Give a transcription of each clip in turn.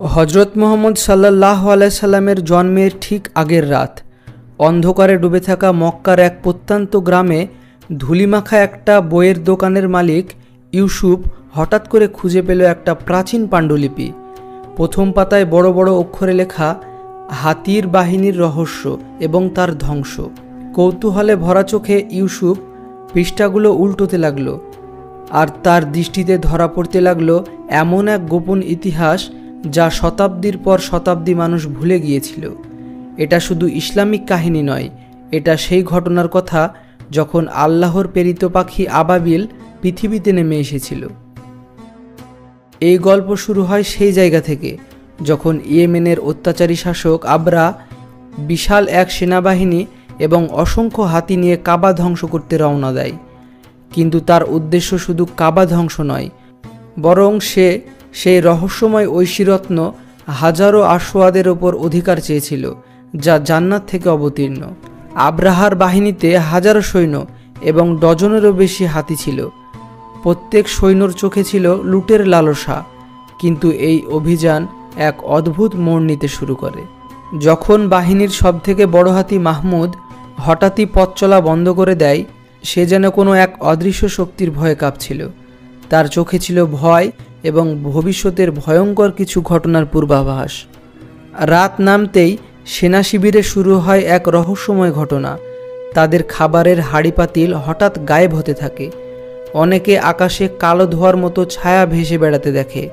হজরত মুহাম্মদ সাল্লাল্লাহু আলাইহি সাল্লামের জন্মের ঠিক আগের রাত অন্ধকারে ডুবে থাকা মক্কার এক প্রত্যন্ত গ্রামে ধুলিমাখা একটা বইয়ের দোকানের মালিক ইউসুফ হঠাৎ করে খুঁজে পেল একটা প্রাচীন পাণ্ডুলিপি। প্রথম পাতায় বড় বড় অক্ষরে লেখা হাতির বাহিনীর রহস্য এবং তার ধ্বংস। কৌতূহলে ভরা চোখে ইউসুফ পৃষ্ঠাগুলো উল্টোতে লাগলো, আর তার দৃষ্টিতে ধরা পড়তে লাগলো এমন এক গোপন ইতিহাস যা শতাব্দীর পর শতাব্দী মানুষ ভুলে গিয়েছিল। এটা শুধু ইসলামিক কাহিনী নয়, এটা সেই ঘটনার কথা যখন আল্লাহর প্রেরিত পাখি আবাবিল পৃথিবীতে নেমে এসেছিল। এই গল্প শুরু হয় সেই জায়গা থেকে যখন ইয়েমেনের অত্যাচারী শাসক আবরা বিশাল এক সেনাবাহিনী এবং অসংখ্য হাতি নিয়ে কাবা ধ্বংস করতে রওনা দেয়। কিন্তু তার উদ্দেশ্য শুধু কাবা ধ্বংস নয়, বরং সেই রহস্যময় ঐশীরত্ন হাজারো আশওয়াদের ওপর অধিকার চেয়েছিল যা জান্নাত থেকে অবতীর্ণ। আব্রাহার বাহিনীতে হাজারো সৈন্য এবং ডজনেরও বেশি হাতি ছিল। প্রত্যেক সৈন্যর চোখে ছিল লুটের লালসা। কিন্তু এই অভিযান এক অদ্ভুত মোড় নিতে শুরু করে যখন বাহিনীর সবথেকে বড় হাতি মাহমুদ হঠাৎই পথ চলা বন্ধ করে দেয়। সে যেন কোনো এক অদৃশ্য শক্তির ভয়ে কাঁপছিল। তার চোখে ছিল ভয় এবং ভবিষ্যতের ভয়ঙ্কর কিছু ঘটনার পূর্বাভাস। রাত নামতেই সেনা শিবিরে শুরু হয় এক রহস্যময় ঘটনা। তাদের খাবারের হাঁড়ি পাতিল হঠাৎ গায়েব হতে থাকে। অনেকে আকাশে কালো ধোঁয়ার মতো ছায়া ভেসে বেড়াতে দেখে।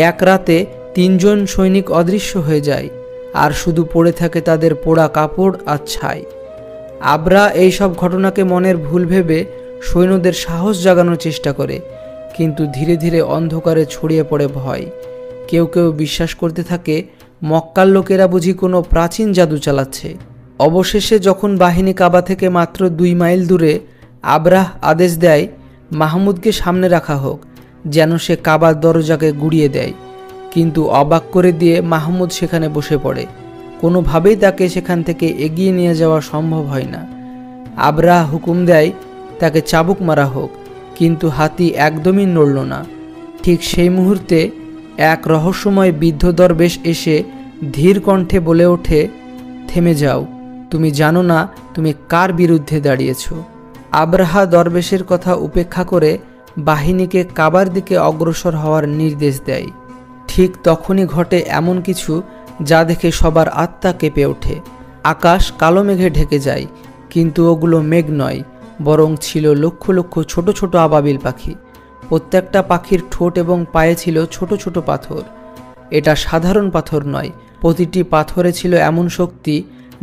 এক রাতে 3 জন সৈনিক অদৃশ্য হয়ে যায়, আর শুধু পড়ে থাকে তাদের পোড়া কাপড় আর ছাই। আবরা এইসব ঘটনাকে মনের ভুল ভেবে সৈন্যদের সাহস জাগানোর চেষ্টা করে, কিন্তু ধীরে ধীরে অন্ধকারে ছড়িয়ে পড়ে ভয়। কেউ কেউ বিশ্বাস করতে থাকে মক্কার লোকেরা বুঝি কোনো প্রাচীন জাদু চালাচ্ছে। অবশেষে যখন বাহিনী কাবা থেকে মাত্র 2 মাইল দূরে, আবরাহ আদেশ দেয় মাহমুদকে সামনে রাখা হোক, যেন সে কাবার দরজাকে গুড়িয়ে দেয়। কিন্তু অবাক করে দিয়ে মাহমুদ সেখানে বসে পড়ে। কোনোভাবেই তাকে সেখান থেকে এগিয়ে নিয়ে যাওয়া সম্ভব হয় না। আবরাহ হুকুম দেয় তাকে চাবুক মারা হোক, কিন্তু হাতি একদমই নড়ল না। ঠিক সেই মুহূর্তে এক রহস্যময় বৃদ্ধ দরবেশ এসে ধীর কণ্ঠে বলে ওঠে, থেমে যাও, তুমি জানো না তুমি কার বিরুদ্ধে দাঁড়িয়েছ। আবরাহা দরবেশের কথা উপেক্ষা করে বাহিনীকে কাবার দিকে অগ্রসর হওয়ার নির্দেশ দেয়। ঠিক তখনই ঘটে এমন কিছু যা দেখে সবার আত্মা কেঁপে ওঠে। আকাশ কালো মেঘে ঢেকে যায়, কিন্তু ওগুলো মেঘ নয়, বরং ছিল লক্ষ লক্ষ ছোট ছোট আবাবিল পাখি। প্রত্যেকটা পাখির ঠোঁট এবং পায়ে ছিল ছোট ছোট পাথর। এটা সাধারণ পাথর নয়, প্রতিটি পাথরে ছিল এমন শক্তি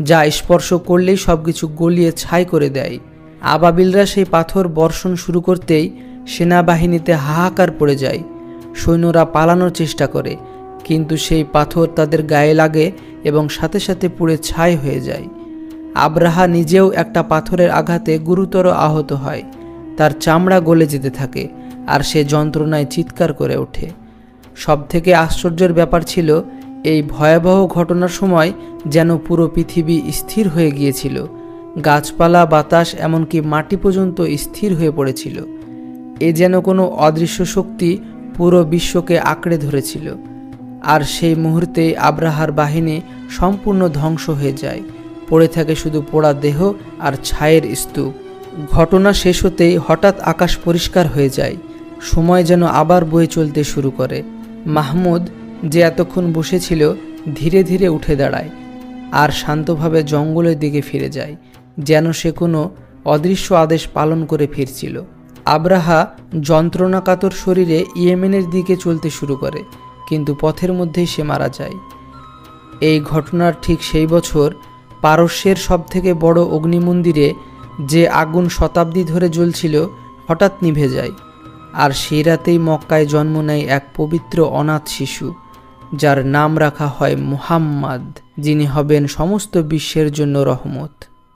যা স্পর্শ করলেই সব কিছু গলিয়ে ছাই করে দেয়। আবাবিলরা সেই পাথর বর্ষণ শুরু করতেই সেনাবাহিনীতে হাহাকার পড়ে যায়। সৈন্যরা পালানোর চেষ্টা করে, কিন্তু সেই পাথর তাদের গায়ে লাগে এবং সাথে সাথে পুড়ে ছাই হয়ে যায়। আবরাহা নিজেও একটা পাথরের আঘাতে গুরুতর আহত হয়। তার চামড়া গলে যেতে থাকে, আর সে যন্ত্রণায় চিৎকার করে ওঠে। সবথেকে আশ্চর্যের ব্যাপার ছিল, এই ভয়াবহ ঘটনার সময় যেন পুরো পৃথিবী স্থির হয়ে গিয়েছিল। গাছপালা, বাতাস, এমনকি মাটি পর্যন্ত স্থির হয়ে পড়েছিল। এ যেন কোনো অদৃশ্য শক্তি পুরো বিশ্বকে আঁকড়ে ধরেছিল। আর সেই মুহূর্তেই আবরাহার বাহিনী সম্পূর্ণ ধ্বংস হয়ে যায়। পড়ে থাকে শুধু পোড়া দেহ আর ছায়ের স্তূপ। ঘটনা শেষ হতেই হঠাৎ আকাশ পরিষ্কার হয়ে যায়। সময় যেন আবার বয়ে চলতে শুরু করে। মাহমুদ, যে এতক্ষণ বসেছিল, ধীরে ধীরে উঠে দাঁড়ায় আর শান্তভাবে জঙ্গলের দিকে ফিরে যায়, যেন সে কোনো অদৃশ্য আদেশ পালন করে ফিরছিল। আবরাহা যন্ত্রণাকাতর শরীরে ইয়েমেনের দিকে চলতে শুরু করে, কিন্তু পথের মধ্যেই সে মারা যায়। এই ঘটনার ঠিক সেই বছর পারস্যের সবথেকে বড় অগ্নিমন্দিরে যে আগুন শতাব্দী ধরে জ্বলছিল হঠাৎ নিভে যায়। আর সেই রাতেই মক্কায় জন্ম নেয় এক পবিত্র অনাথ শিশু, যার নাম রাখা হয় মুহাম্মদ, যিনি হবেন সমস্ত বিশ্বের জন্য রহমত।